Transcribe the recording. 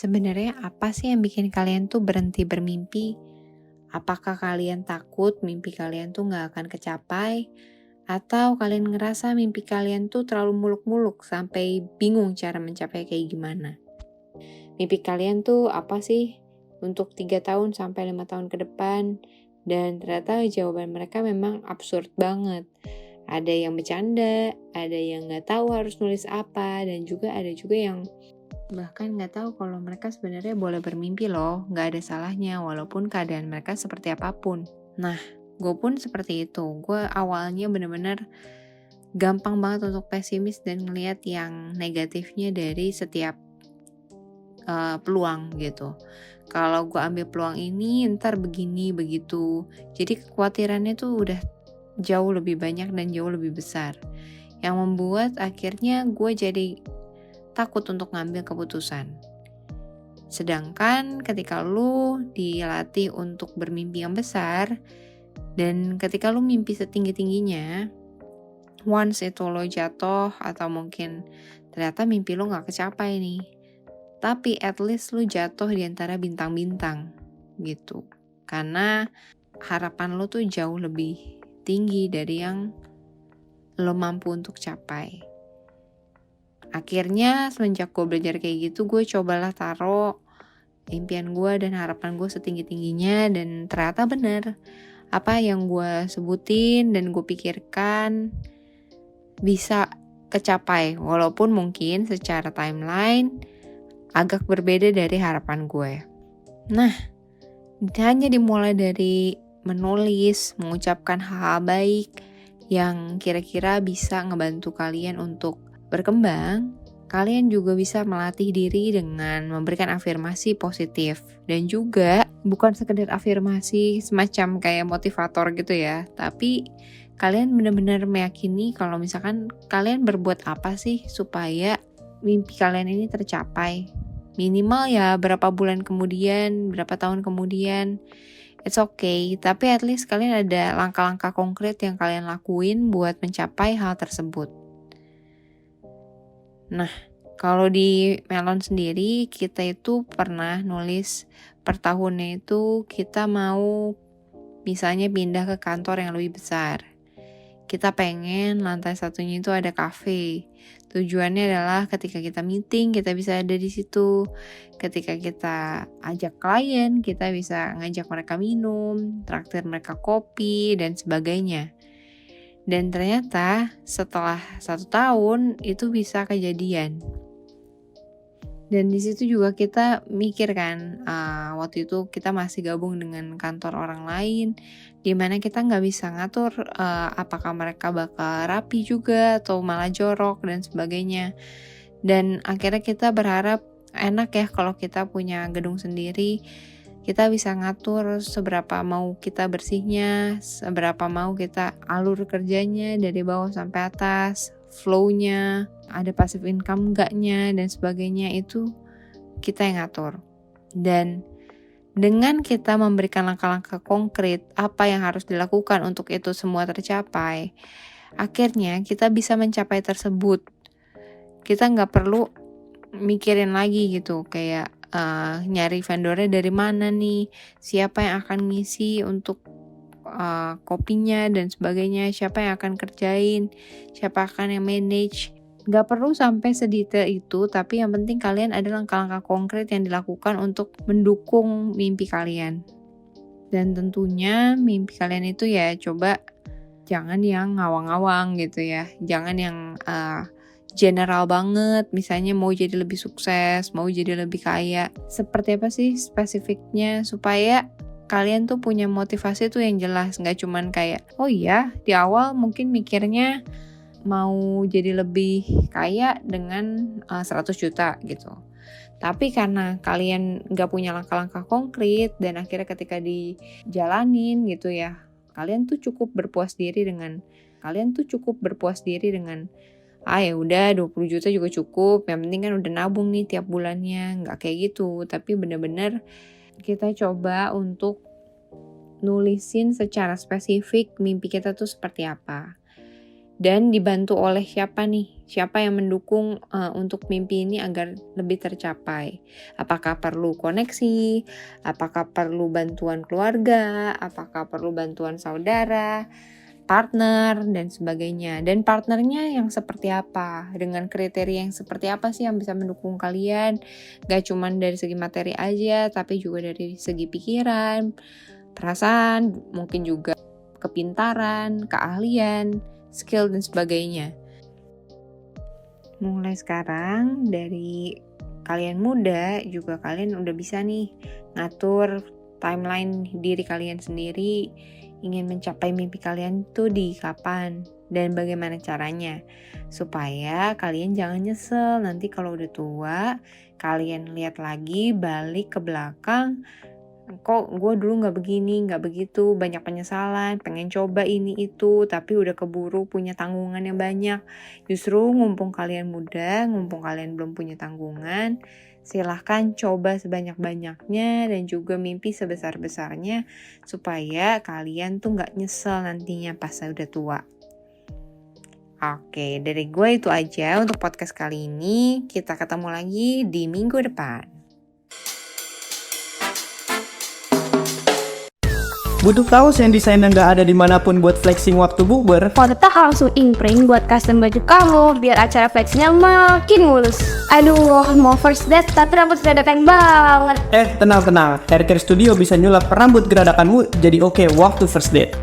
Sebenarnya apa sih yang bikin kalian tuh berhenti bermimpi? Apakah kalian takut mimpi kalian tuh nggak akan kecapai? Atau kalian ngerasa mimpi kalian tuh terlalu muluk-muluk sampai bingung cara mencapai kayak gimana? Mimpi kalian tuh apa sih untuk 3 tahun sampai 5 tahun ke depan? Dan ternyata jawaban mereka memang absurd banget. Ada yang bercanda, ada yang nggak tahu harus nulis apa, dan juga ada juga yang bahkan nggak tahu kalau mereka sebenarnya boleh bermimpi loh, nggak ada salahnya walaupun keadaan mereka seperti apapun. Nah, gue pun seperti itu. Gue awalnya bener-bener gampang banget untuk pesimis dan ngelihat yang negatifnya dari setiap peluang gitu. Kalau gue ambil peluang ini, ntar begini begitu. Jadi kekhawatirannya tuh udah jauh lebih banyak dan jauh lebih besar. Yang membuat akhirnya gue jadi takut untuk ngambil keputusan. Sedangkan ketika lu dilatih untuk bermimpi yang besar, dan ketika lu mimpi setinggi-tingginya, once itu lo jatuh atau mungkin ternyata mimpi lu gak kecapai nih, tapi at least lu jatuh di antara bintang-bintang gitu. Karena harapan lu tuh jauh lebih tinggi dari yang lo mampu untuk capai. Akhirnya semenjak gue belajar kayak gitu, gue cobalah taruh impian gue dan harapan gue setinggi-tingginya, dan ternyata bener. Apa yang gue sebutin dan gue pikirkan bisa kecapai, walaupun mungkin secara timeline agak berbeda dari harapan gue. Nah, hanya dimulai dari menulis, mengucapkan hal-hal baik yang kira-kira bisa ngebantu kalian untuk berkembang. Kalian juga bisa melatih diri dengan memberikan afirmasi positif. Dan juga bukan sekedar afirmasi semacam kayak motivator gitu ya. Tapi kalian benar-benar meyakini kalau misalkan kalian berbuat apa sih supaya mimpi kalian ini tercapai. Minimal ya berapa bulan kemudian, berapa tahun kemudian. It's okay, tapi at least kalian ada langkah-langkah konkret yang kalian lakuin buat mencapai hal tersebut. Nah, kalau di Melon sendiri, kita itu pernah nulis per tahunnya itu kita mau misalnya pindah ke kantor yang lebih besar. Kita pengen lantai satunya itu ada kafe. Tujuannya adalah ketika kita meeting, kita bisa ada di situ. Ketika kita ajak klien, kita bisa ngajak mereka minum, traktir mereka kopi, dan sebagainya. Dan ternyata setelah 1 tahun itu bisa kejadian. Dan di situ juga kita mikir kan, waktu itu kita masih gabung dengan kantor orang lain, di mana kita nggak bisa ngatur apakah mereka bakal rapi juga atau malah jorok dan sebagainya. Dan akhirnya kita berharap enak ya kalau kita punya gedung sendiri, kita bisa ngatur seberapa mau kita bersihnya, seberapa mau kita alur kerjanya dari bawah sampai atas, flow-nya, ada passive income enggaknya, dan sebagainya, itu kita yang ngatur. Dan dengan kita memberikan langkah-langkah konkret apa yang harus dilakukan untuk itu semua tercapai, akhirnya kita bisa mencapai tersebut. Kita nggak perlu mikirin lagi gitu, kayak nyari vendornya dari mana nih, siapa yang akan ngisi untuk kopinya dan sebagainya, siapa yang akan kerjain, siapa akan yang manage. Gak perlu sampai sedetail itu, tapi yang penting kalian ada langkah-langkah konkret yang dilakukan untuk mendukung mimpi kalian. Dan tentunya mimpi kalian itu ya coba jangan yang ngawang-ngawang gitu ya, jangan yang general banget, misalnya mau jadi lebih sukses, mau jadi lebih kaya. Seperti apa sih spesifiknya supaya kalian tuh punya motivasi tuh yang jelas, gak cuman kayak, oh iya di awal mungkin mikirnya mau jadi lebih kaya dengan 100 juta gitu. Tapi karena kalian gak punya langkah-langkah konkret dan akhirnya ketika dijalanin gitu ya, kalian tuh cukup berpuas diri dengan ya udah 20 juta juga cukup, yang penting kan udah nabung nih tiap bulannya. Nggak kayak gitu, tapi bener-bener kita coba untuk nulisin secara spesifik mimpi kita tuh seperti apa. Dan dibantu oleh siapa nih? Siapa yang mendukung untuk mimpi ini agar lebih tercapai? Apakah perlu koneksi? Apakah perlu bantuan keluarga? Apakah perlu bantuan saudara, partner, dan sebagainya? Dan partnernya yang seperti apa? Dengan kriteria yang seperti apa sih yang bisa mendukung kalian? Gak cuma dari segi materi aja, tapi juga dari segi pikiran, perasaan, mungkin juga kepintaran, keahlian, skill, dan sebagainya. Mulai sekarang dari kalian muda juga kalian udah bisa nih ngatur timeline diri kalian sendiri, ingin mencapai mimpi kalian tuh di kapan dan bagaimana caranya, supaya kalian jangan nyesel nanti kalau udah tua. Kalian lihat lagi, balik ke belakang, kok gue dulu gak begini, gak begitu, banyak penyesalan, pengen coba ini itu, tapi udah keburu punya tanggungan yang banyak. Justru mumpung kalian muda, mumpung kalian belum punya tanggungan, silahkan coba sebanyak-banyaknya dan juga mimpi sebesar-besarnya, supaya kalian tuh gak nyesel nantinya pas udah tua. Oke, dari gue itu aja untuk podcast kali ini. Kita ketemu lagi di minggu depan. Butuh kaos yang desainnya nggak ada dimanapun buat flexing waktu bukber? Kita langsung imprint buat custom baju kamu biar acara flexingnya makin mulus. Aduh, mau first date tapi rambut geradakan banget. Tenang. Haircare Studio bisa nyulap rambut geradakanmu jadi oke waktu first date.